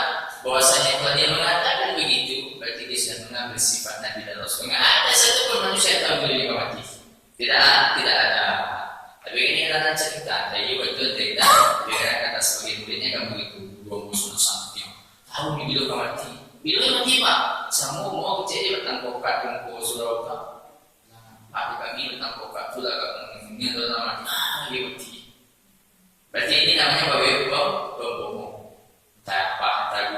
Bahwasanya kalau dia mengatakan begitu berarti dia sudah mengambil sifat Nabi dan Rasul. Enggak ada satupun manusia yang tahu dirinya mati. Tidak ada. Tapi ini adalah cerita. Jadi betul cerita. Dia kata sebagai muridnya kan begitu. Musuh sangat tahu ni bila mati Pak semua mau jadi batang kokat yang ko surau tak ada kami batang kokat tu lah ni adalah mati dia mati. Berarti ini namanya bohong tak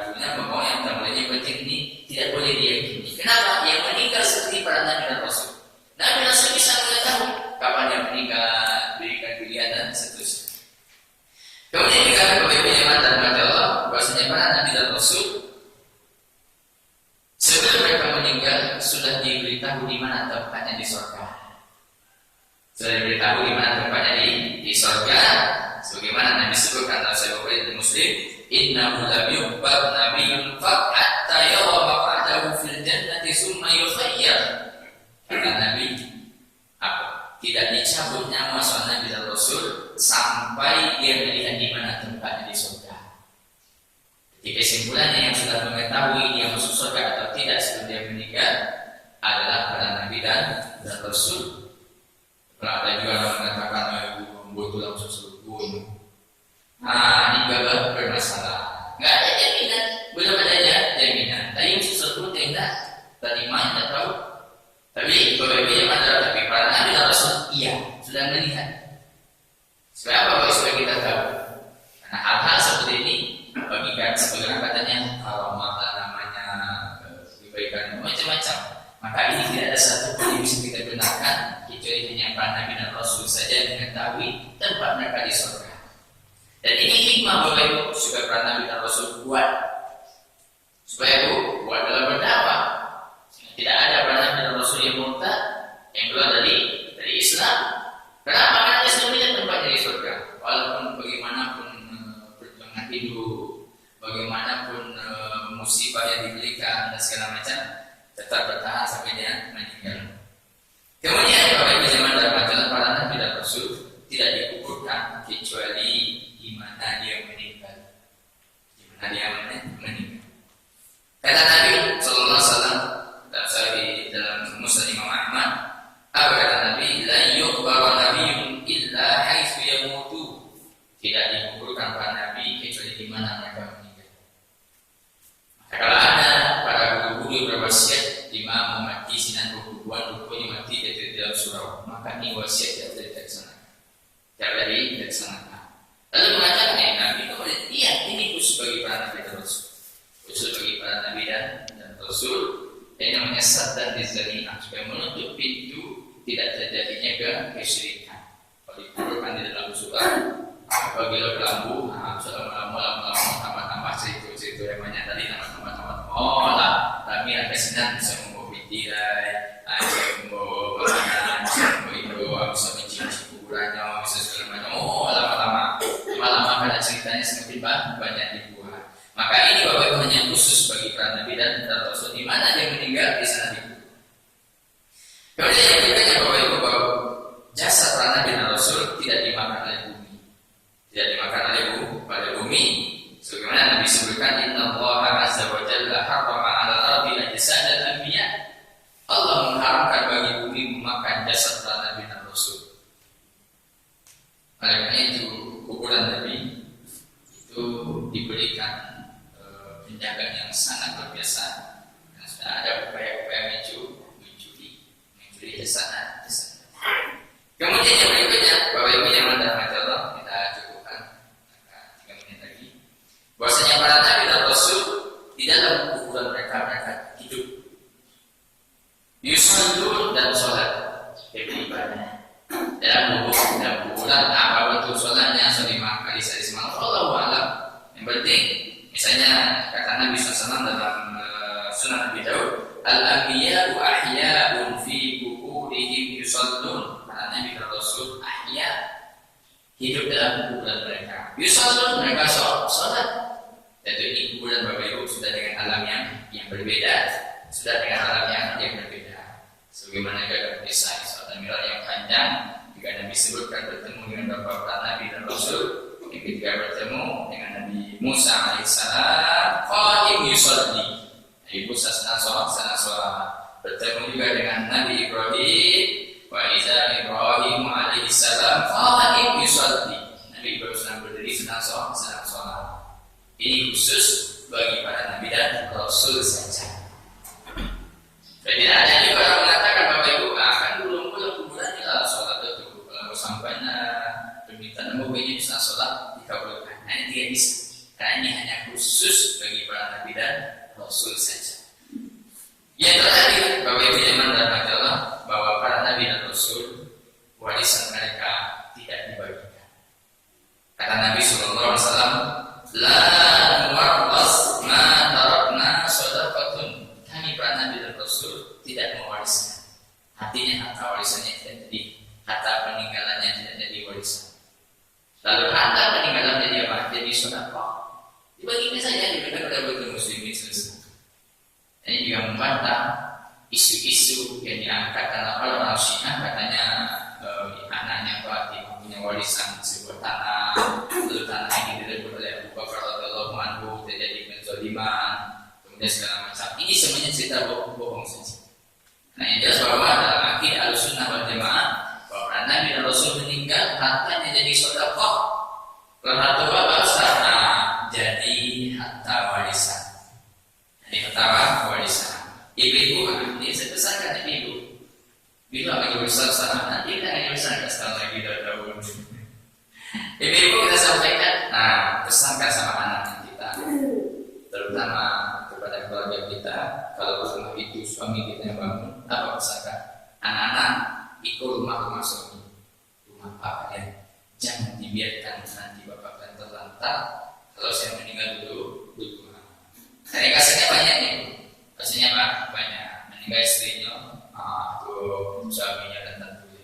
guna bohong yang tak boleh penting ini tidak boleh diyakini. Kenapa? Yang meninggal seperti para Nabi dan Rasul. Nabi Rasul bisa mengetahui kapan yang meninggal, berikan pilihan dan seterusnya. Kemudian juga Bapak Ibu yang mantan Allah, bahwasanya para Nabi dan Rasul sebelum mereka meninggal sudah diberitahu di mana tempatnya di surga. Sudah diberitahu di mana tempatnya di surga. Sebagaimana Nabi sebutkan dalam Sahih Bukhari dan Muslim, "Innahu lam yuqbal nabiyyun hatta yara maq'adahu fil jannati tsumma yukhayyar." Kata Nabi, tidak dicabut nyawa seorang Nabi dan Rasul sampai dia melihat di mana tempatnya di surga. kesimpulannya yang sudah mengetahui dia masuk surga atau tidak sebelum dia meninggal adalah para nabi dan rasul. Kalau ada juga orang mengatakan butuh langsung surga. Ini juga bermasalah. Nggak ada jaminan, belum adanya jaminan. Tadi masuk surga tidak terima, tidak tahu. Tapi beberapa yang ada, tapi para nabi dan rasul iya sudah melihat. Supaya apa? Supaya kita tahu. Karena hal-hal seperti ini bagikan sebagai katanya kalau maka namanya kebaikan macam-macam. Maka ini tidak ada satu pun yang bisa kita benarkan kecuali hanya para nabi dan rasul saja mengetahui tempat mereka di surga. Dan ini hikmah Bapak Ibu supaya para nabi dan rasul kuat, supaya kuat dalam berdakwah. Tidak ada para nabi dan rasul yang murtad, yang keluar dari Islam. Kenapa? Karena sesungguhnya tempatnya di surga. Walaupun bagaimanapun perjuangan hidup, bagaimanapun musibah yang diberikan dan segala macam, tetap bertahan sampai dia meninggal. Kemudian Bapak Ibu zaman dalam para nabi dan rasul tidak dikuburkan kecuali di mana dia meninggal. Di mana dia meninggal. Kata Nabi Sallallahu Alaihi Wasallam dalam Musnad Imam Ahmad, apa kata Nabi? La yuqbaru nabiyyun illa haitsu yamutu. Tidak dikuburkan para nabi kecuali di mana mereka meninggal. Kalau ada para guru-guru berwasiat imam mati sinan kuburan rukun mati di dalam surau, maka ini wasiat tidak dilaksanakan. Tidak dilaksanakan. Lalu mengatakan Nabi kemudian iya ini khusus bagi para nabi dan rasul. Khusus bagi para nabi dan rasul. Yang namanya saddan dizari'ah supaya menutup pintu tidak terjadinya kesyirikan. Kalau dikuburkan di dalam surau, apabila kelambu, lama-lama tambah cerita yang banyak tadi tambah. Oh lah, kami akan senang bisa membawa tirai, bisa membawa makanan, bisa membawa ibu, bisa mencium kuburannya, bisa segala macam. Oh lama-lama karena ceritanya semakin banyak dibuat. Maka ini Bapak Ibu hanya khusus bagi para nabi dan rasul di mana dia meninggal di sana dikubur. Kemudian yang berikutnya Bapak Ibu bahwa jasad para nabi dan rasul tidak dimakan oleh bumi, tidak dimakan oleh bumi. Sebagaimana Nabi sebutkan Innallaha azza wa jalla harrama 'alal ardi ajsad al-anbiya. Allah mengharamkan bagi bumi memakan jasad para nabi dan rasul. Oleh karena itu kuburan Nabi itu diberikan penjagaan yang sangat luar biasa. Dan sudah ada upaya-upaya mencuri jasad. Kemudian yang berikutnya Bapak Ibu yang dirahmati Allah, kita cukupkan 3 menit lagi. Bahwasanya para nabi dan rasul di dalam kuburan mereka hidup. Yusallun dan sholat beribadah. Dalam kuburan apa bentuk sholatnya? 5 kali sehari semalam. Allahu a'lam. Yang penting misalnya kata Nabi SAW dalam Sunan Abi Daud, al-anbiya'u ahya'un fi quburihim yusallun. Para nabi dan rasul ahya, hidup dalam kuburan mereka. Yusallun, mereka sholat. Tentu ini kuburan Bapak Ibu sudah dengan alam yang berbeda, sudah dengan alam yang berbeda. Sebagaimana dalam kisah Isra dan Mi'raj yang panjang, juga Nabi sebutkan bertemu dengan beberapa nabi dan rasul. Yang ketika bertemu dengan Nabi Musa alaihissalam, qa'im yusalli. Nabi Musa sedang sholat. Bertemu juga dengan Nabi Ibrahim, wa idza Ibrahim alaihissalam qa'im yusalli. Nabi Ibrahim sedang berdiri sedang sholat. Ini khusus bagi para nabi dan rasul saja. Dan tidak ada juga orang mengatakan Bapak Ibu akan belum kuburan kita sholat itu. Kalau sampai permintaan mobilnya bisa sholat dikabulkan. Nah ini tidak bisa. Karena ini hanya khusus bagi para nabi dan rasul saja. Yang terakhir Bapak Ibu yang dirahmati Allah, bahwa para nabi dan rasul warisan mereka tidak dibagikan. Kata Nabi Sallallahu Alaihi Wasallam, la nuwarras ma tarakna shadaqatun. Kami para nabi dan rasul tidak mewariskan. Artinya harta warisannya tidak jadi, harta peninggalannya tidak jadi warisan. Lalu harta peninggalannya dia apa? Jadi sedekah. Dibagikan saja, diberikan kepada kaum muslimin selesai. Ini juga membantah isu-isu yang diangkat karena orang Syiah katanya anaknya Fatimah punya warisan sebuah tanah, lalu tanah ini direbut oleh Abu Bakar radhiyallahu anhu, terjadi kezaliman, kemudian segala macam. Ini semuanya cerita bohong saja. Nah, yang jelas bahwa dalam akidah Ahlussunnah wal Jamaah bahwa Nabi dan Rasul meninggal hartanya jadi sedekah. Kalau harta warisan, jadi harta warisan. Jadi harta warisan. Ibu-ibu, ini saya pesankan ibu. Bila lagi besar sana, nanti kita lagi besar sekarang lagi dahulu. Ibu-ibu kita sampaikan, pesankan sama anak kita, terutama kepada keluarga kita. Kalau rumah itu suami kita yang bangun, apa pesankan? Anak-anak ikut rumah suami, rumah bapak ya. Jangan dibiarkan nanti bapak akan terlantar. Kalau saya meninggal dulu. Saya kasihnya banyak nih, kasihnya banyak. Meninggal istrinya, suaminya dan tentu.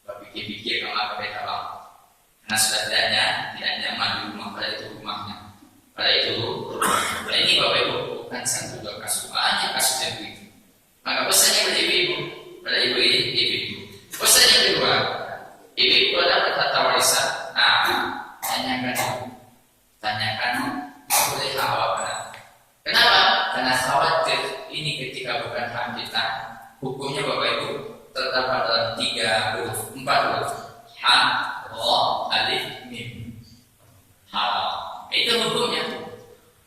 Pikir-pikir kalau apa beda bang. Karena sudah tidak nyaman di rumah, pada itu rumahnya. Pada ini bapak ibu bukan satu dua kasus, banyak kasus yang begitu. Maka pesannya pada ibu, pada ibu. Pesan yang kedua, ibu dapat harta warisan. Tanyakan boleh jawab. Kenapa? Karena khawatir ini ketika bukan hak kita, hukumnya bapak ibu terdapat dalam 3 huruf, 4 huruf. Ha, Ra, Alif, Mim. Halal. Itu hukumnya.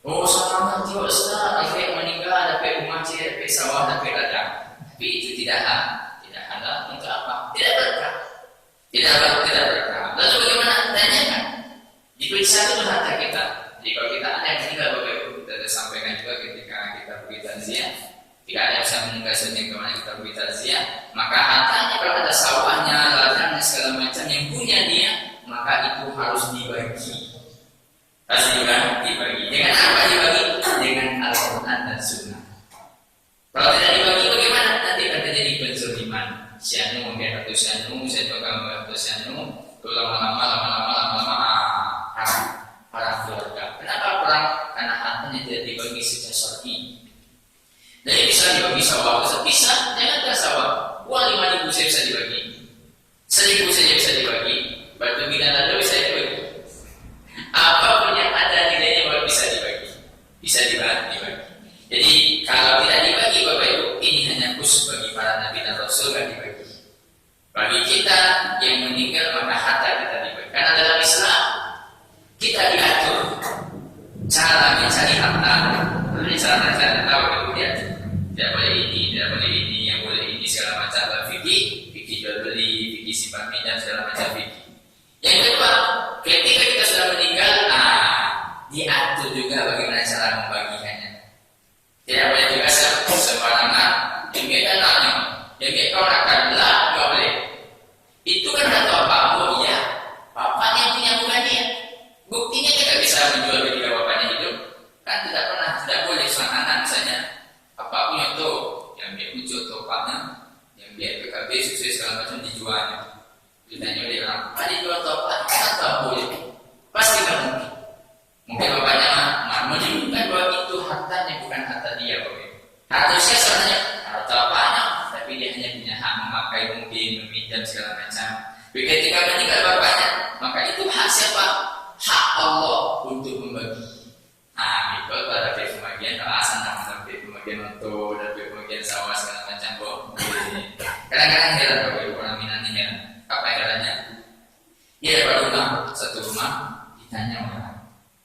Oh, sama nanti Ustaz, akhirnya meninggal, ada rumah ciri, ada sawah, ada ladang. Tapi itu tidak halal untuk apa? Tidak berkah. Tidak berkah. Lalu bagaimana? Tanyakan. Diperiksa dulu harta kita. Jadi kalau kita ada yang meninggal bapak ibu, kita sampaikan juga ketika kita pergi takziah. Jika ada yang bisa meninggal sejak kemana kita pergi takziah, maka hartanya kalau ada sawahnya, ladangnya segala macam yang punya dia, maka itu harus dibagi. Harus dibagi. Dengan apa dibagi? Dengan Al-Quran dan Sunnah. Kalau tidak dibagi bagaimana? Nanti akan terjadi penzaliman. Sianu mungkin atau sianu, saya coba atau sianu, lama-lama para keluarga. Kenapa perang? Karena hartanya tidak dibagi secara syar'i. Jadi bisa dibagi sawah, bisa, jangan sawah. Uang 5.000 saya bisa dibagi, 1.000 saja bisa dibagi, batu bidan ada bisa dibagi. Apapun yang ada nilainya baru bisa dibagi, dibagi. Jadi kalau tidak dibagi bapak ibu, ini hanya khusus bagi para nabi dan rasul yang dibagi. Bagi kita yang meninggal maka harta kita dibagi. Karena dalam Islam kita diatur cara mencari harta. Ini cara tahu kemudian tidak boleh ini, yang boleh ini segala macam. Fikih jual beli, fikih simpan pinjam segala macam fikih. Yang kedua, ketika kita sudah meninggal, diatur juga bagaimana cara membagikannya. Tidak boleh juga sembarangan. Yang kita nanya, yang kita orang lah, nggak boleh. Itu kan harta apa? Oh iya, bapaknya punya bukan dia. Buktinya kita bisa menjual ketika bapaknya hidup. Kan tidak boleh seorang anak misalnya. Apapun itu yang dia wujud topaknya, yang dia PKB sukses segala macam dijualnya. Ditanya oleh orang, dijual topak, tak boleh. Pasti tak mungkin. Mungkin bapaknya menunjukkan bahwa itu hartanya bukan harta dia. Harusnya sebenarnya harta bapaknya, tapi dia hanya punya hak memakai mungkin, meminjam segala macam. Ketika meninggal bapaknya, maka itu hak siapa? Hak Allah untuk membagi. Itu ada pembagian alasan ada pembagian untuk, ada pembagian sawah segala macam. Kadang-kadang heran kalau orang Minang ini heran. Apa herannya? Dia dapat rumah, satu rumah, ditanya orang.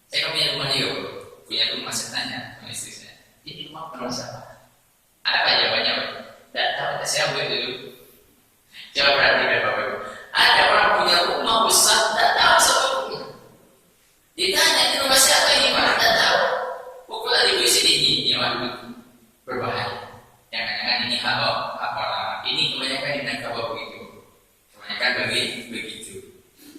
Saya kan punya rumah juga, punya rumah, saya tanya sama istri saya. Ini rumah penuh siapa? Apa jawabannya? Tidak tahu, saya buat dulu. Coba perhatikan Bapak Ibu. Ada orang punya rumah besar, tidak tahu siapa punya. Ditanya di rumah siapa ini Pak? Tidak tahu. Pokoknya di sini ini berbahaya. Jangan-jangan ini hak orang. Ini kebanyakan ditangkap begitu. Kebanyakan begitu.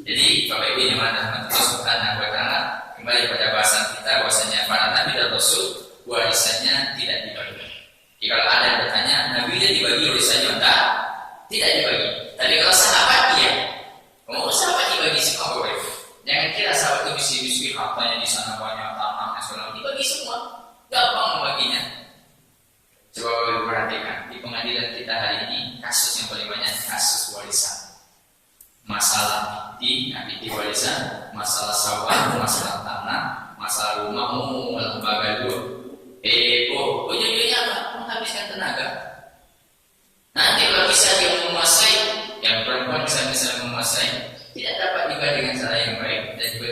Jadi Bapak Ibu yang mana Allah Subhanahu wa taala, kembali pada bahasan kita bahwasanya para nabi dan rasul warisannya tidak dibagi. Jadi kalau ada yang bertanya, nabinya dibagi warisannya tidak dibagi. Tapi kalau sahabat dia, sahabat dibagi semua boleh. Jangan kira sahabat itu bisi-bisi hartanya di sana banyak, tanahnya segala dibagi semua. Gampang membaginya. Coba Bapak perhatikan di pengadilan kita hari ini, kasus yang paling banyak kasus warisan. Masalah di warisan, masalah sawah, masalah tanah, masalah rumahmu, lembaga dulu. Ujung-ujungnya apa? Menghabiskan tenaga. Nanti kalau bisa dia menguasai, yang perempuan bisa menguasai, tidak dapat juga dengan cara yang baik dan juga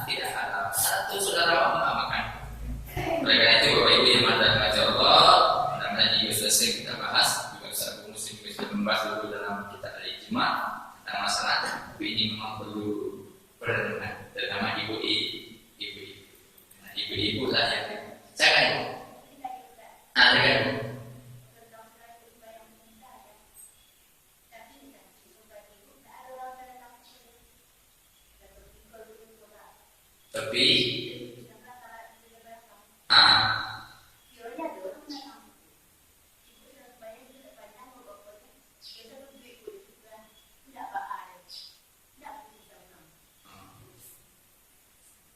tidak halal. Satu saudara mengamalkan. Oleh karena itu Bapak Ibu yang dirahmati Allah, mudah-mudahan juga selesai kita bahas, juga Ustaz Muslim juga sudah membahas dulu dalam kitab al-Ijma tentang masalah ini memang perlu perenungan, terutama ibu-ibu lah yang jangan ada tapi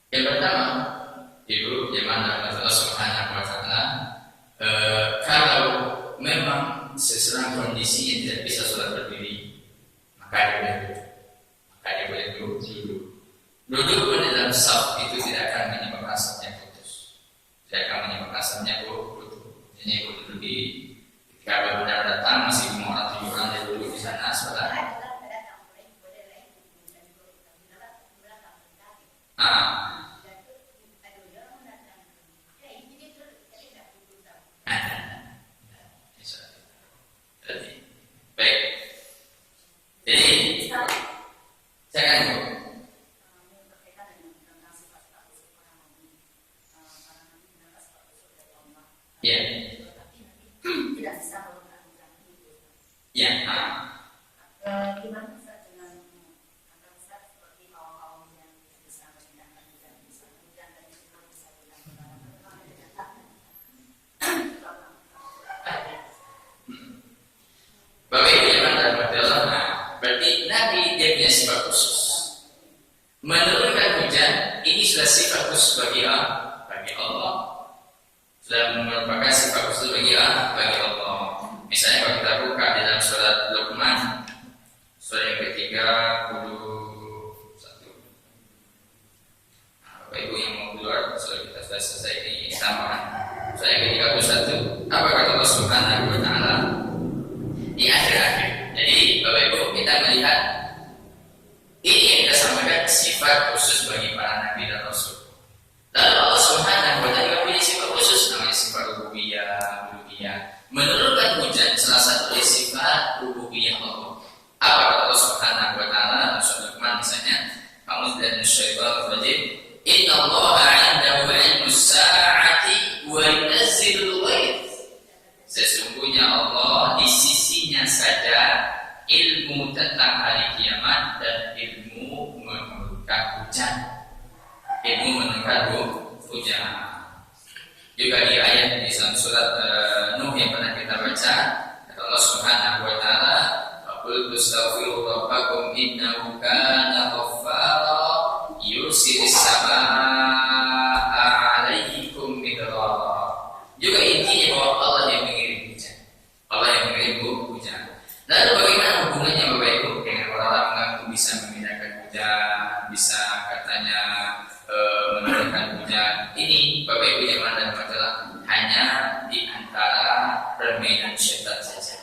yang pertama, Ibu dimana Allah Subhanahu wa Ta'ala, kalau memang seseorang kondisinya tidak bisa sholat berdiri, maka dia boleh duduk pun dalam saf itu tidak akan menyebabkan safnya putus, tidak akan menyebabkan safnya putus. Ini Ibu duduk di ketika benar datang masih 5 orang 7 orang dia duduk di sana sholat. Baik. Jadi jangan ya. Ya. Gimana Ustaz dengan antara Ustaz seperti kaum yang bisa memindahkan hujan dan bisa Bapak Ibu yang dirahmati Allah, berarti Nabi dia punya sifat khusus. Menurunkan hujan ini sudah sifat khusus bagi Allah. Sudah merupakan sifat khusus bagi Allah. Misalnya kalau kita buka di dalam surat Luqman, surat yang ke-31. Bapak Ibu yang mau keluar, surat kita sudah selesai ini tambahan. Surat yang ke-31, apa kata Allah Subhanahu wa Ta'ala? Di akhir-akhir. Jadi Bapak Ibu kita melihat ini yang kita sampaikan sifat khusus bagi para nabi dan rasul. Lalu Allah Subhanahu wa Ta'ala punya sifat khusus namanya sifat rububiyah, uluhiyah. Menurunkan hujan salah satu dari sifat rububiyah Allah. Apa kata Allah Subhanahu wa Ta'ala dalam surah Luqman misalnya? A'udzu billahi minasyaitonir rajim. Inna Allaha 'indahu 'ilmus sa'ati wa yunazzilul ghaits. Sesungguhnya Allah di sisinya saja ilmu tentang hari kiamat dan ilmu menurunkan hujan. Ilmu menurunkan hujan. Juga di ayat di dalam surat Nuh yang pernah kita baca, kata Allah Subhanahu wa Ta'ala, "Qul astaghfiru rabbakum innahu kana ghaffara yursilis samaa'a 'alaikum midrara." Juga intinya bahwa Allah yang mengirim hujan. Allah yang mengirim hujan. Lalu bagaimana hubungannya Bapak Ibu dengan orang-orang mengaku bisa memindahkan hujan, bisa katanya menurunkan hujan? Ini Bapak Ibu yang mana adalah hanya di antara permainan syaitan saja.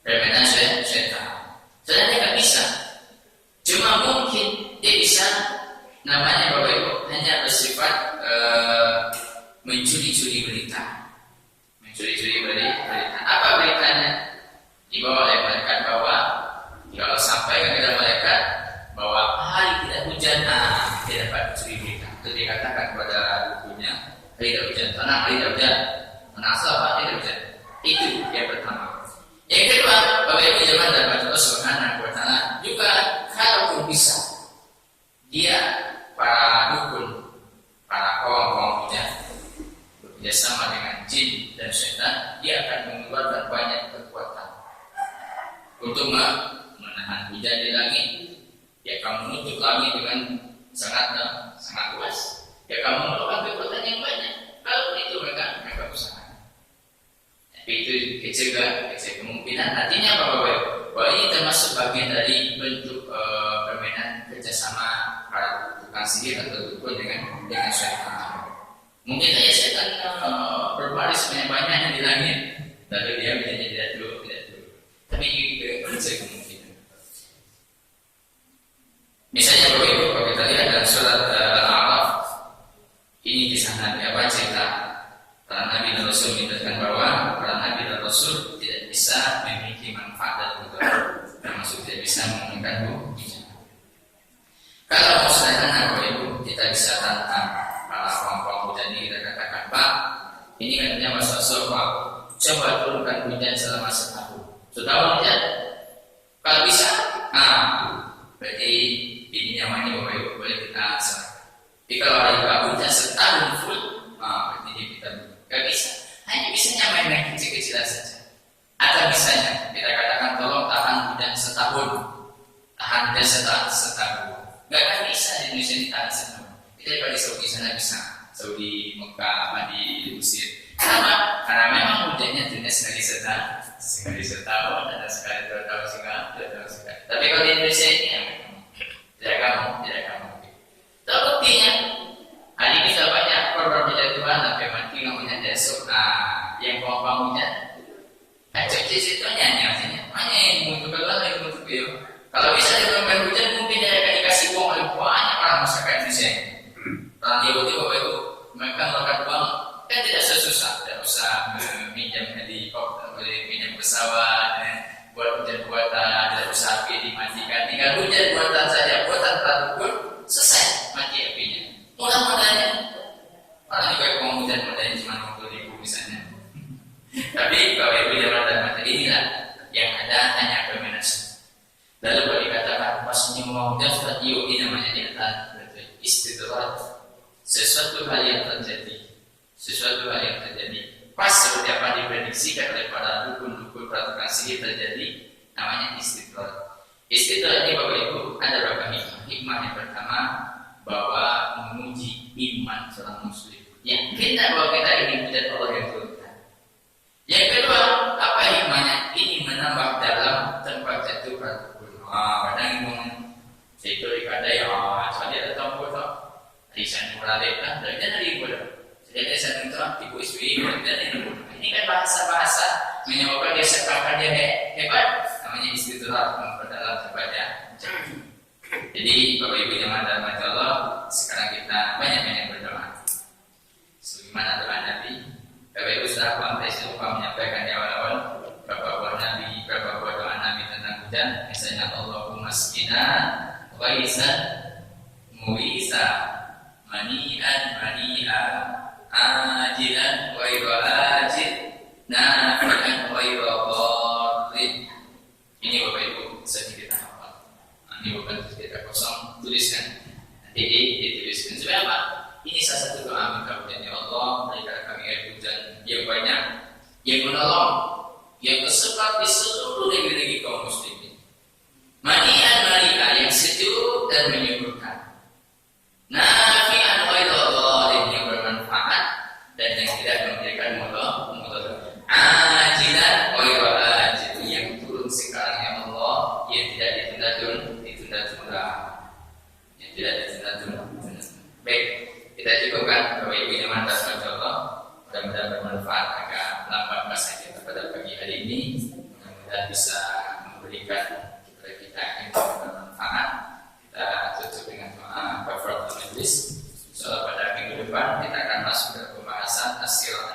Permainan syaitan. Sebenarnya nggak bisa. Cuma mungkin dia bisa, namanya Bapak Ibu hanya bersifat mencuri-curi berita. Mencuri-curi berita. Apa beritanya? Dibawa oleh malaikat bahwa kalau sampaikan kepada malaikat bahwa hari tidak hujan, tidak dapat mencuri berita. Itu dikatakan kepada bukunya, tidak hujan, tenang, tidak hujan. Menasal apa? Tidak hujan. Itu yang pertama. Yang kedua, Bapak Ibu jemaah dan Allah Subhanahu wa Ta'ala juga kalaupun bisa dia para dukun, para kaum hujan bekerjasama dengan jin dan syaitan, dia akan mengeluarkan banyak kekuatan untuk menahan hujan di langit. Dia akan menutup langit dengan sangat luas. Dia akan mengeluarkan kekuatan yang banyak. Kalau itu mereka usahakan. Tapi itu kecil kemungkinan. Artinya apa Bapak Ibu? Bahwa ini termasuk bagian dari bentuk permainan kerjasama para tukang tukang sihir atau dukun dengan syaitan. Mungkin saja syaitan berbaris banyak-banyaknya di langit, lalu dia menjadi tidak dulu. Tapi kecil kemungkinan. Misalnya Bapak Ibu, kalau kita lihat dalam surat Al-A'raf, ini kisah Nabi cerita para Nabi dan Rasul menyebutkan bahwa para Nabi dan Rasul tidak bisa memiliki manfaat dan keutamaan, termasuk tidak bisa menggunakan bukti. Kalau mau sederhana Bapak Ibu, kita bisa tantang para kelompok muda ini, kita katakan, Pak, ini katanya masa Pak, coba turunkan hujan selama setahun. Setahun hujan? Kalau bisa, berarti ini namanya Bapak Ibu boleh kita serahkan. Tapi kalau ada hujan setahun full, berarti kita nggak bisa. Hanya bisanya main-main kecil-kecilan saja. Atau misalnya kita katakan tolong tahan hujan setahun, tahan hujan setahun. Nggak akan bisa di Indonesia ditahan setahun. Kita kalau di Saudi sana bisa, Saudi, Mekah, di Mesir. Kenapa? Karena memang hujannya turunnya sekali setahun, ada sekali 2 tahun sekali. Tapi kalau di Indonesia ini tidak kamu. Terbuktinya hari ini sudah banyak korban berjatuhan sampai mati namanya desok. Yang kamu-kamunya cuci situ hanya yang untuk itu. Kalau bisa diturunkan hujan, mungkin dia akan dikasih uang oleh banyak orang masyarakat Indonesia. Orang Yahudi Bapak Ibu, mereka melakukan uang kan tidak susah, tidak usah meminjam helikopter, meminjam pesawat, buat hujan-buatan, tidak usah api dimatikan, tinggal hujan buatan saja, buatan pun selesai mati apinya. Mudah-mudahan orang juga mau hujan-hujan cuma 20.000 misalnya. Tapi kalau Ibu jangan ada materi inilah yang ada hanya kombinasi. Lalu kalau dikatakan pas mau hujan sudah ini namanya diantara istidrat, sesuatu hal yang terjadi. Pas seperti apa diprediksikan oleh para dukun-dukun peraturan sihir terjadi, namanya istidrat. Istidrat ini Bapak Ibu ada beberapa hikmah. Hikmah yang pertama bahwa menguji iman seorang muslim. Yang kita bahwa kita ini bukan Allah yang turunkan. Yang kedua, apa hikmahnya? Ini menambah dalam tempat jatuh para dukun. Kadang itu dikadai soalnya datang foto di sana meraleta dan dari bodoh. Jadi saya minta Ibu SBY ini kan bahasa-bahasa menyebabkan dia sekarang dia hebat, namanya istidrat, memperdalam tempatnya. Jadi Bapak Ibu yang ada mata Allah, sekarang kita banyak-banyak berdoa. Sebagaimana doa Nabi, Bapak Ibu sudah paham, saya lupa menyampaikan di awal-awal berapa buah doa Nabi tentang hujan. Misalnya Allahumma skina ghaisan muisa mani'an ajilan ghairu ajil nafi'an ghairu dharrin. Ini Bapak Ibu sedikit kita hafal. Ini bukan kita kosong, tuliskan. Nanti dituliskan. Supaya apa? Ini salah satu doa minta hujan ya Allah, berikan kami air hujan yang banyak, yang menolong, yang tersebar di seluruh negeri-negeri kaum muslimin. Mani'an yang sejuk dan menyuburkan. Nafi'an ghairu dharrin, yang bermanfaat dan yang tidak memberikan mudarat. Ajilan ghairu ajil, yang turun sekarang ya Allah, yang tidak ditunda-tunda. Baik, kita cukupkan Bapak Ibu yang mantas Allah. Mudah-mudahan bermanfaat agak lambat bahasa kita pada pagi hari ini. Mudah-mudahan bisa memberikan kepada kita yang bermanfaat. Kita tutup dengan doa kafaratul majlis. Soal pada minggu depan kita akan masuk ke pembahasan as-sirah